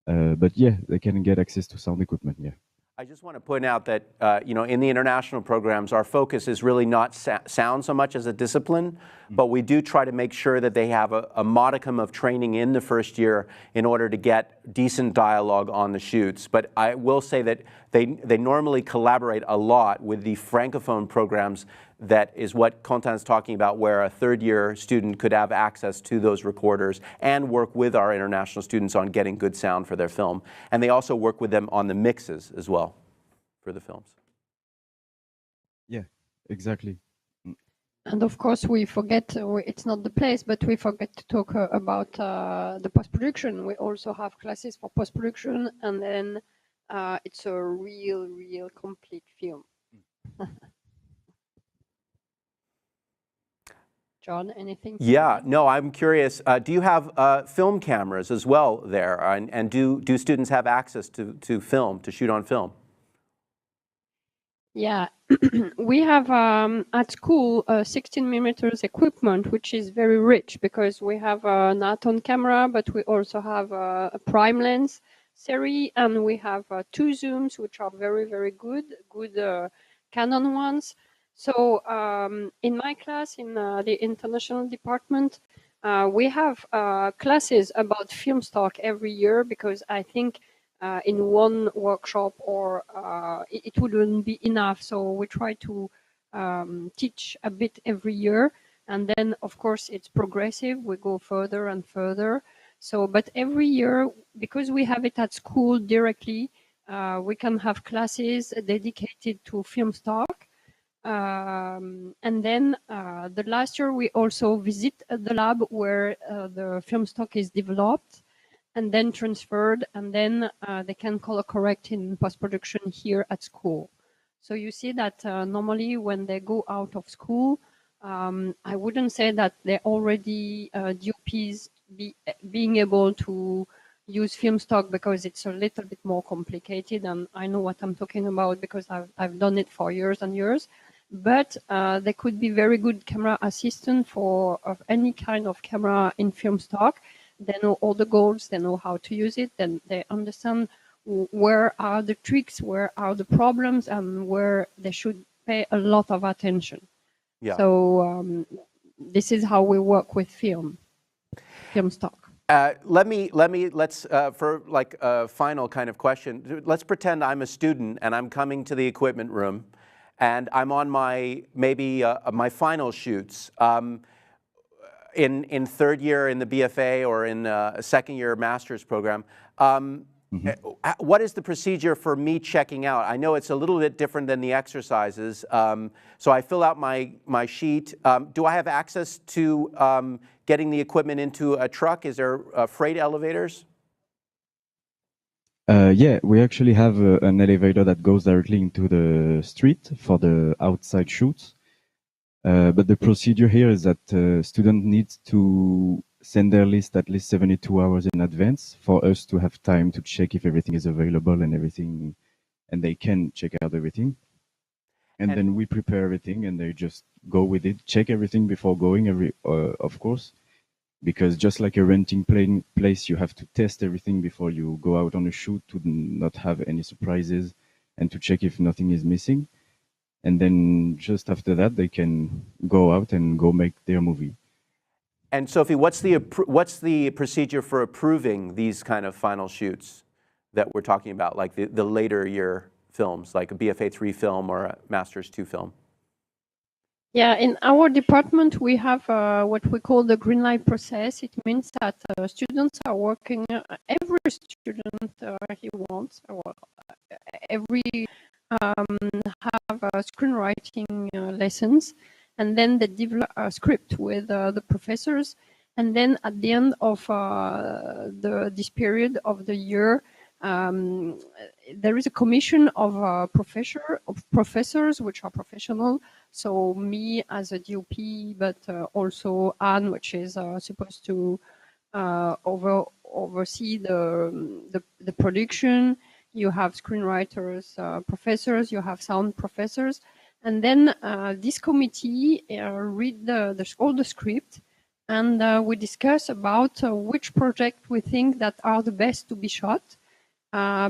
But yeah, they can get access to sound equipment, yeah. I just want to point out that, in the international programs, our focus is really not sound so much as a discipline, but we do try to make sure that they have a modicum of training in the first year in order to get decent dialogue on the shoots. But I will say that they normally collaborate a lot with the Francophone programs. That is what Quentin's talking about, where a third-year student could have access to those recorders and work with our international students on getting good sound for their film. And they also work with them on the mixes as well for the films. Yeah, exactly. And of course, we forget, it's not the place, but we forget to talk about the post-production. We also have classes for post-production, and then it's a real complete film. John, anything? Yeah, no, I'm curious. Do you have film cameras as well there? And do students have access to film, to shoot on film? Yeah, we have at school 16 millimeters equipment, which is very rich because we have an Aton camera, but we also have a prime lens series, and we have two zooms, which are very, very good Canon ones. So in my class, in the international department, we have classes about film stock every year because I think in one workshop or it wouldn't be enough. So we try to teach a bit every year. And then, of course, it's progressive. We go further and further. So, but every year, because we have it at school directly, we can have classes dedicated to film stock. And then the last year, we also visit the lab where the film stock is developed and then transferred, and then they can color correct in post-production here at school. So you see that normally when they go out of school, I wouldn't say that they're already DOPs being able to use film stock because it's a little bit more complicated, and I know what I'm talking about because I've done it for years and years. But they could be very good camera assistant for any kind of camera in film stock. They know all the goals, they know how to use it, then they understand where are the tricks, where are the problems, and where they should pay a lot of attention. Yeah. So this is how we work with film stock. Let's for like a final kind of question, let's pretend I'm a student and I'm coming to the equipment room and I'm on my, maybe my final shoots. In third year in the BFA or in a second year master's program, what is the procedure for me checking out? I know it's a little bit different than the exercises. So I fill out my sheet. Do I have access to getting the equipment into a truck? Is there freight elevators? Yeah, we actually have an elevator that goes directly into the street for the outside shoots. But the procedure here is that student needs to send their list at least 72 hours in advance for us to have time to check if everything is available and everything, and they can check out everything. And then we prepare everything and they just go with it, check everything before going, of course, because just like a renting place, you have to test everything before you go out on a shoot to not have any surprises and to check if nothing is missing. And then just after that, they can go out and go make their movie. And Sophie, what's the procedure for approving these kind of final shoots that we're talking about, like the later year films, like a BFA 3 film or a Master's 2 film? Yeah, in our department, we have what we call the green light process. It means that students are working, every student he wants, every have screenwriting lessons, and then they develop a script with the professors, and then at the end of this period of the year, there is a commission of professors which are professional. So me as a DOP, but also Anne, which is supposed to oversee the production. You have screenwriters, professors, you have sound professors, and then this committee read all the script, and we discuss about which project we think that are the best to be shot,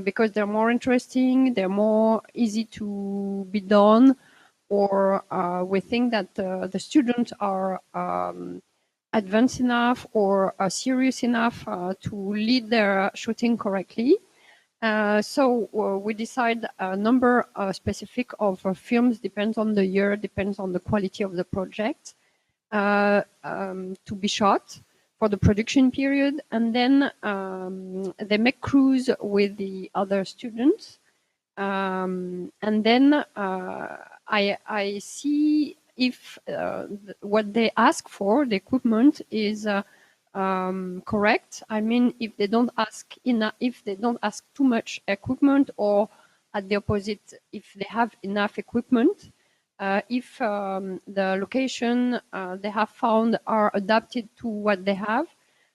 because they're more interesting, they're more easy to be done, or we think that the students are advanced enough or serious enough to lead their shooting correctly. So we decide a number specific of films, depends on the year, depends on the quality of the project, to be shot for the production period. And then they make crews with the other students. And then I see if what they ask for, the equipment, is correct. I mean, if they don't ask enough, if they don't ask too much equipment, or at the opposite, if they have enough equipment, if the location they have found are adapted to what they have,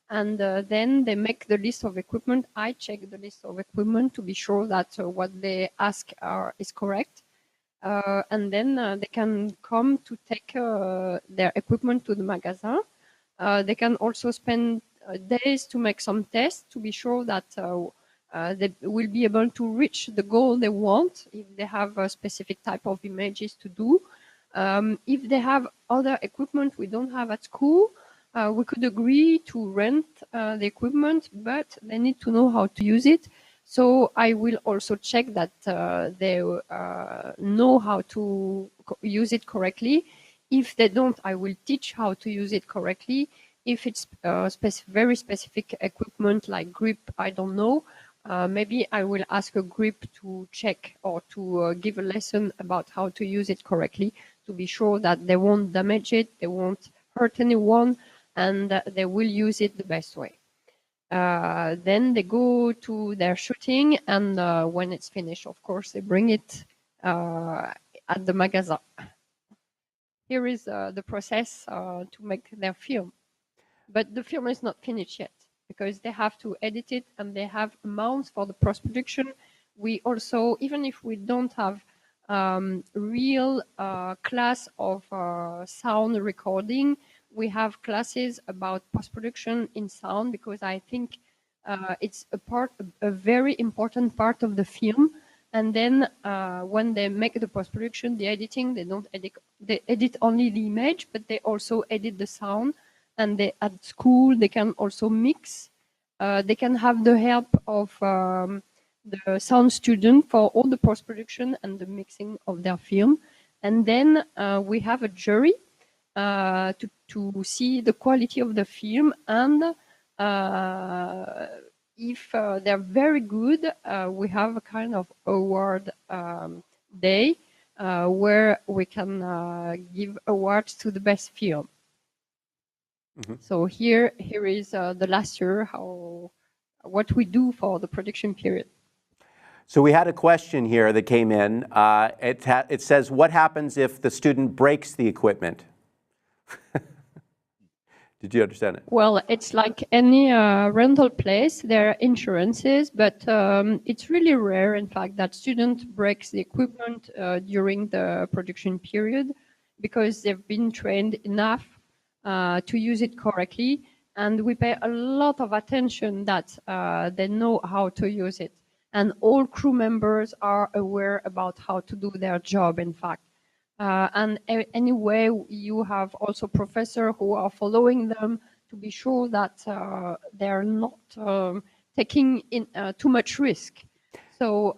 and then they make the list of equipment. I check the list of equipment to be sure that what they ask is correct. And then they can come to take their equipment to the magasin. They can also spend days to make some tests to be sure that they will be able to reach the goal they want if they have a specific type of images to do. If they have other equipment we don't have at school, we could agree to rent the equipment, but they need to know how to use it. So I will also check that they know how to use it correctly. If they don't, I will teach how to use it correctly. If it's very specific equipment like grip, I don't know, maybe I will ask a grip to check or to give a lesson about how to use it correctly to be sure that they won't damage it, they won't hurt anyone, and they will use it the best way. Then they go to their shooting, and when it's finished, of course, they bring it at the magasin. Here is the process to make their film. But the film is not finished yet because they have to edit it and they have amounts for the post-production. We also, even if we don't have real class of sound recording, we have classes about post-production in sound because I think it's a very important part of the film. And then when they make the post-production, the editing, they edit only the image, but they also edit the sound. And at school, they can also mix. They can have the help of the sound student for all the post-production and the mixing of their film. And then we have a jury to see the quality of the film. And if they're very good, we have a kind of award day where we can give awards to the best film. Mm-hmm. So here is the last year, what we do for the production period. So we had a question here that came in. It says, what happens if the student breaks the equipment? Did you understand it? Well, it's like any rental place. There are insurances, but it's really rare, in fact, that student breaks the equipment during the production period because they've been trained enough to use it correctly, and we pay a lot of attention that they know how to use it. And all crew members are aware about how to do their job, in fact. And anyway, you have also professors who are following them to be sure that they're not taking in too much risk. So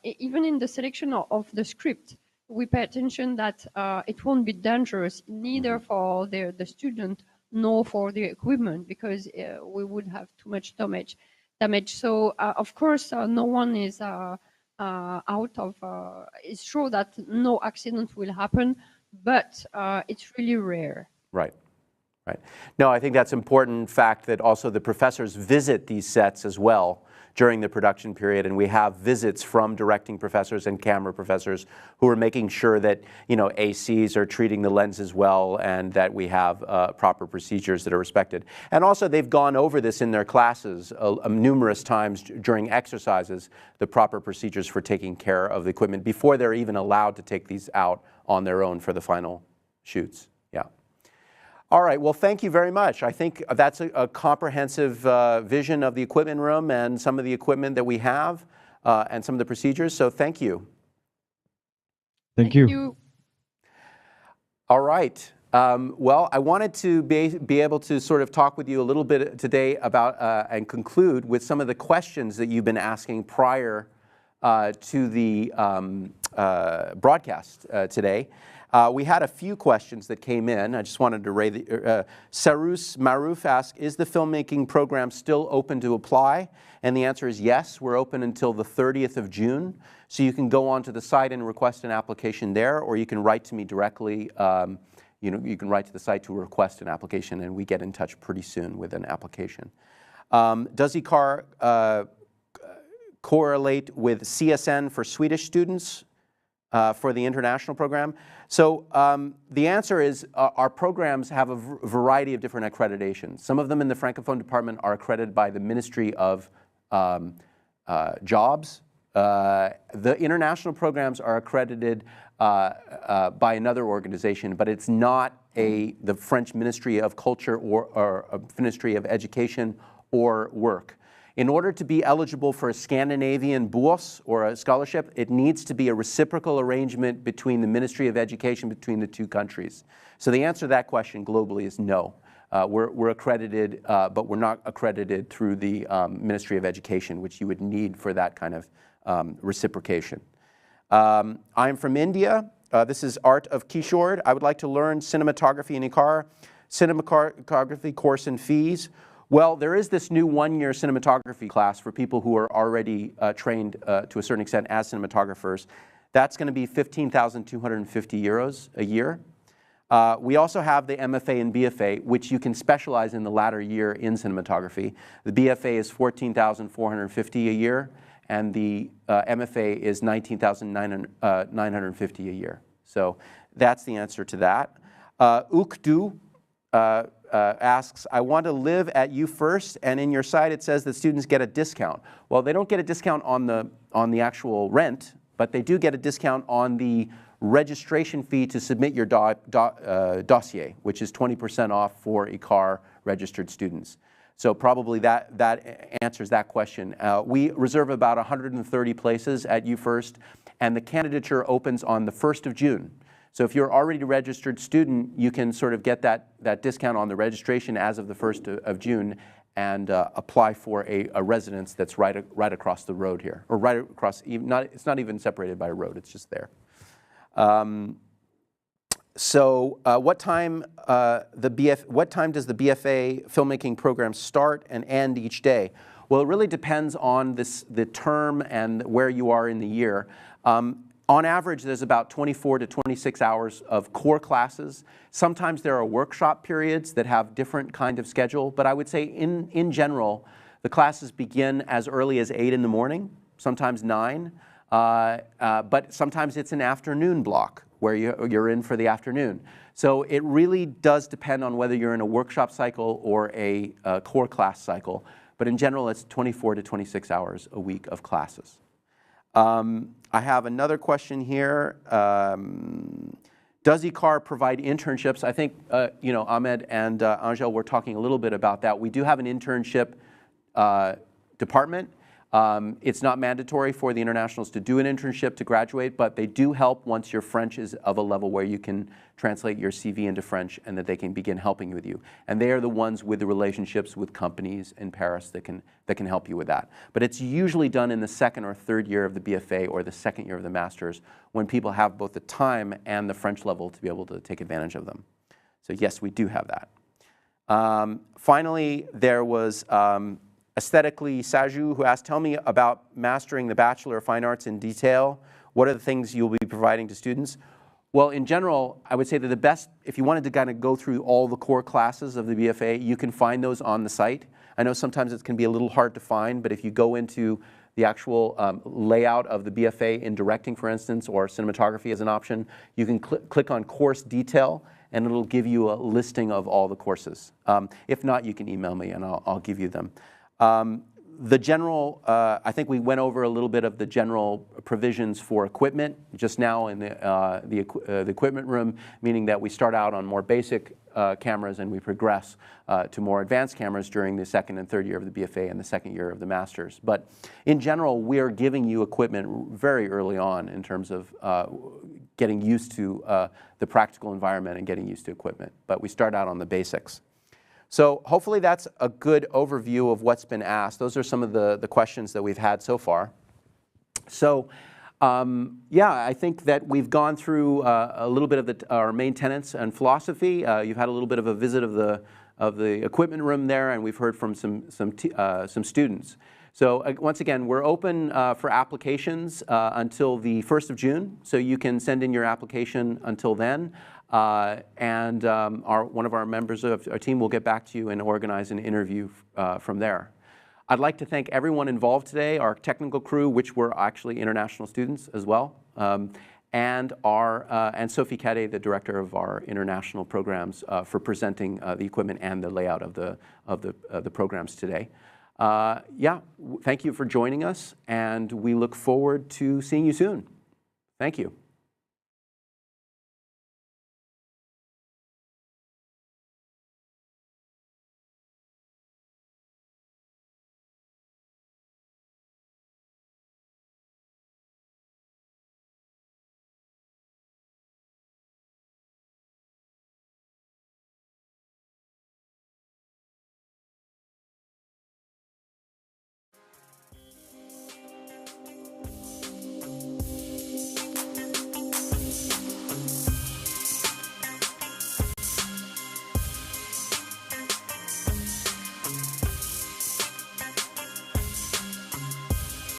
even in the selection of the script, we pay attention that it won't be dangerous, neither for the student nor for the equipment, because we would have too much damage. So of course, no one is out of. It's true that no accident will happen, but it's really rare. Right. Right. No, I think that's important fact that also the professors visit these sets as well during the production period, and we have visits from directing professors and camera professors who are making sure that, you know, ACs are treating the lenses well and that we have proper procedures that are respected. And also they've gone over this in their classes numerous times during exercises, the proper procedures for taking care of the equipment before they're even allowed to take these out on their own for the final shoots. Yeah. All right, well, thank you very much. I think that's a comprehensive vision of the equipment room and some of the equipment that we have and some of the procedures, so thank you. Thank you. All right. Well, I wanted to be able to sort of talk with you a little bit today about and conclude with some of the questions that you've been asking prior to the broadcast today. We had a few questions that came in. I just wanted to raise Sarus Maruf asked, is the filmmaking program still open to apply? And the answer is yes, we're open until the 30th of June. So you can go onto the site and request an application there, or you can write to me directly. You know, you can write to the site to request an application, and we get in touch pretty soon with an application. Does Ecar correlate with CSN for Swedish students? for the international program? So the answer is our programs have a variety of different accreditations. Some of them in the Francophone department are accredited by the Ministry of Jobs. The international programs are accredited by another organization, but it's not the French Ministry of Culture or Ministry of Education or Work. In order to be eligible for a Scandinavian bourse or a scholarship, it needs to be a reciprocal arrangement between the Ministry of Education between the two countries. So the answer to that question globally is no. We're accredited, but we're not accredited through the Ministry of Education, which you would need for that kind of reciprocation. I'm from India. This is Art of Kishore. I would like to learn cinematography and Ecar, cinematography course and fees. Well, there is this new one-year cinematography class for people who are already trained to a certain extent as cinematographers. That's going to be 15,250 euros a year. We also have the MFA and BFA, which you can specialize in the latter year in cinematography. The BFA is 14,450 a year, and the MFA is 19,950 a year. So that's the answer to that. Ukdu asks, I want to live at you first, and in your site it says that students get a discount. Well, they don't get a discount on the actual rent, but they do get a discount on the registration fee to submit your dossier, which is 20% off for Ecar registered students. So probably that answers that question. We reserve about 130 places at UFirst, and the candidature opens on the 1st of June. So if you're already a registered student, you can sort of get that discount on the registration as of the 1st of June and apply for a residence that's right across the road here, or right across, it's not even separated by a road, it's just there. What time does the BFA filmmaking program start and end each day? Well, it really depends on the term and where you are in the year. On average, there's about 24 to 26 hours of core classes. Sometimes there are workshop periods that have different kind of schedule, but I would say in general, the classes begin as early as 8 in the morning, sometimes 9, but sometimes it's an afternoon block where you're in for the afternoon. So it really does depend on whether you're in a workshop cycle or a core class cycle, but in general, it's 24 to 26 hours a week of classes. I have another question here. Does Ecar provide internships? I think Ahmed and Angel were talking a little bit about that. We do have an internship department. It's not mandatory for the internationals to do an internship to graduate, but they do help once your French is of a level where you can translate your CV into French and that they can begin helping with you. And they are the ones with the relationships with companies in Paris that can help you with that. But it's usually done in the 2nd or 3rd year of the BFA or the 2nd year of the master's when people have both the time and the French level to be able to take advantage of them. So yes, we do have that. Finally, there was Aesthetically Saju, who asked, tell me about mastering the Bachelor of Fine Arts in detail. What are the things you'll be providing to students? Well, in general, I would say that the best, if you wanted to kind of go through all the core classes of the BFA, you can find those on the site. I know sometimes it can be a little hard to find, but if you go into the actual layout of the BFA in directing, for instance, or cinematography as an option, you can click on course detail, and it'll give you a listing of all the courses. If not, you can email me, and I'll give you them. The general, I think we went over a little bit of the general provisions for equipment just now in the equipment room, meaning that we start out on more basic cameras and we progress to more advanced cameras during the 2nd and 3rd year of the BFA and the 2nd year of the master's. But in general, we are giving you equipment very early on in terms of getting used to the practical environment and getting used to equipment. But we start out on the basics. So hopefully that's a good overview of what's been asked. Those are some of the questions that we've had so far. So yeah, I think that we've gone through a little bit of our main tenets and philosophy. You've had a little bit of a visit of the equipment room there, and we've heard from some students. So once again, we're open for applications until the 1st of June. So you can send in your application until then. And one of our members of our team will get back to you and organize an interview from there. I'd like to thank everyone involved today, our technical crew, which were actually international students as well. and Sophie Caddet, the director of our international programs, for presenting the equipment and the layout of the programs today. Yeah, thank you for joining us, and we look forward to seeing you soon. Thank you.